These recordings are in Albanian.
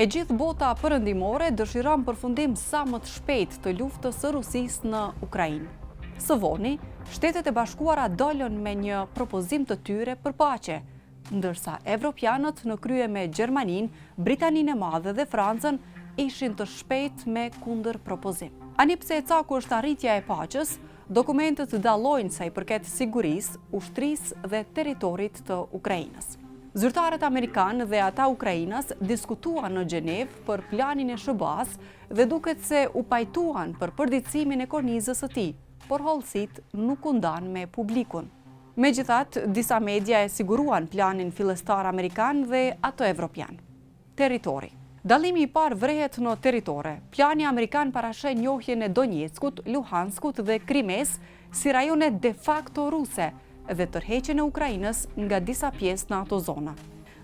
E gjithë bota perëndimore dëshiron përfundim sa më të shpejtë të luftës së Rusisë në Ukrainë. Së voni, Shtetet e Bashkuara dolën me një propozim të tyre për paqe, ndërsa evropianët në krye me Gjermaninë, Britaninë e Madhe dhe Francën ishin të shpejtë me kundër propozim. Ani pse e caku është arritja e paqes, dokumentet dallojnë sa i përket sigurisë, ushtrisë dhe territorit të Ukrainës. Zyrtarët amerikanë dhe ata ukrainas diskutuan në Gjenevë për planin e SHBA-s dhe duket se u pajtuan për përditësimin e kornizës së tij, por hollësit nuk u ndan me publikun. Megjithatë, disa media e siguruan planin fillestar amerikan dhe ato evropian. Territori. Dallimi i parë vrehet në territore. Plani amerikan parasheh njohjen e Donjeckut, Luhanskut dhe Krimes si rajone de facto ruse dhe tërheqjen e Ukrainës nga disa pjesë në ato zona.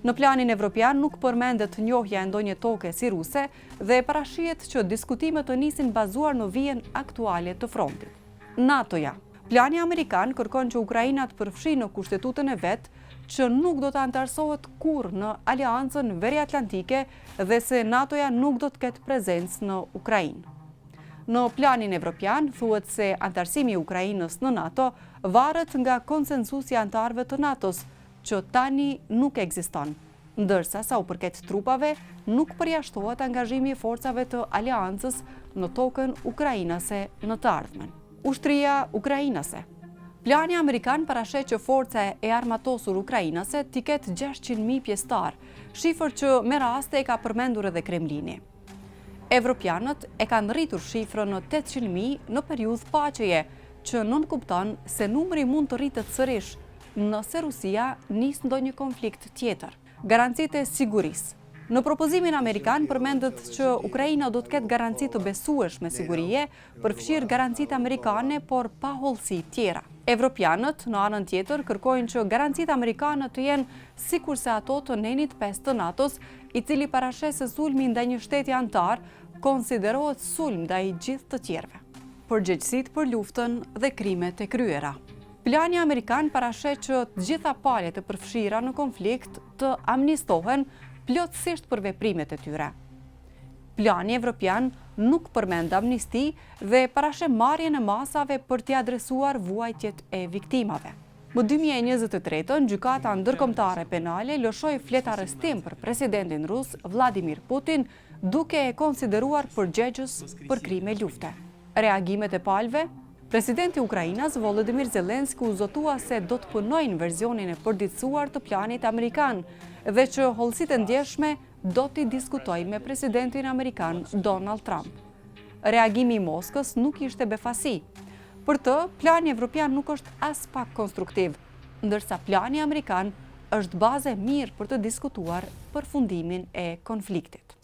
Në planin evropian nuk përmendet njohja e ndonjë toke si ruse dhe parashihet që diskutimet të nisin bazuar në vijën aktuale të frontit. NATO-ja. Plani amerikan kërkon që Ukraina të përfshijë në kushtetutën e vet që nuk do të antarësohet kurrë në Aleancën Veriatlantike dhe se NATO-ja nuk do të ketë prezencë në Ukrainë. Në planin evropian thuhet se antarësimi i Ukrainës në NATO varet nga konsensusi i antarëve të NATO-s, që tani nuk ekziston, ndërsa sa u përket trupave, nuk përjashtohet angazhimi i forcave të aleancës në tokën ukrainase në të ardhmen. Ushtria ukrainase. Plani amerikan parasheh që forca e armatosur ukrainase t'i ketë 600.000 pjesëtar, shifër që me raste e ka përmendur edhe Kremlini. Evropianët e kanë rritur shifrën në 800.000 në periudhë paqeje, që nënkupton se numri mund të rritet sërish nëse Rusia nis ndonjë konflikt tjetër. Garancitë e sigurisë. Në propozimin amerikan përmendet që Ukraina do të ketë garanci të besueshme sigurie, përfshirë garancitë amerikane, por pa hollësi tjera. Evropianët, në anën tjetër, kërkojnë që garancitë amerikane të jenë sikurse ato të nenit 5 të NATO-s, i cili parasheh se sulmi ndaj një shteti antar konsiderohet sulm ndaj gjithë të tjerëve. Përgjegjësitë për luftën dhe krimet e kryera. Plani amerikan parasheh që të gjitha palët e përfshira në konflikt të amnistohen plotësisht për veprimet e tyre. Plani evropian nuk përmend amnisti dhe parasheh marrjen e masave për t'i adresuar vuajtjet e viktimave. Më 2023, Gjykata Ndërkombëtare Penale lëshoi flet arrestim për presidentin rus Vladimir Putin, duke e konsideruar përgjegjës për krime lufte. Reagimet e palëve. Presidenti i Ukrainës Volodymyr Zelensky u zotua se do të punojnë versionin e përditësuar të planit amerikan dhe që hollësitë e ndjeshme do t'i diskutojnë me presidentin amerikan Donald Trump. Reagimi i Moskës nuk ishte befasi. Për të, plani evropian nuk është as pak konstruktiv, ndërsa plani amerikan është bazë e mirë për të diskutuar përfundimin e konfliktit.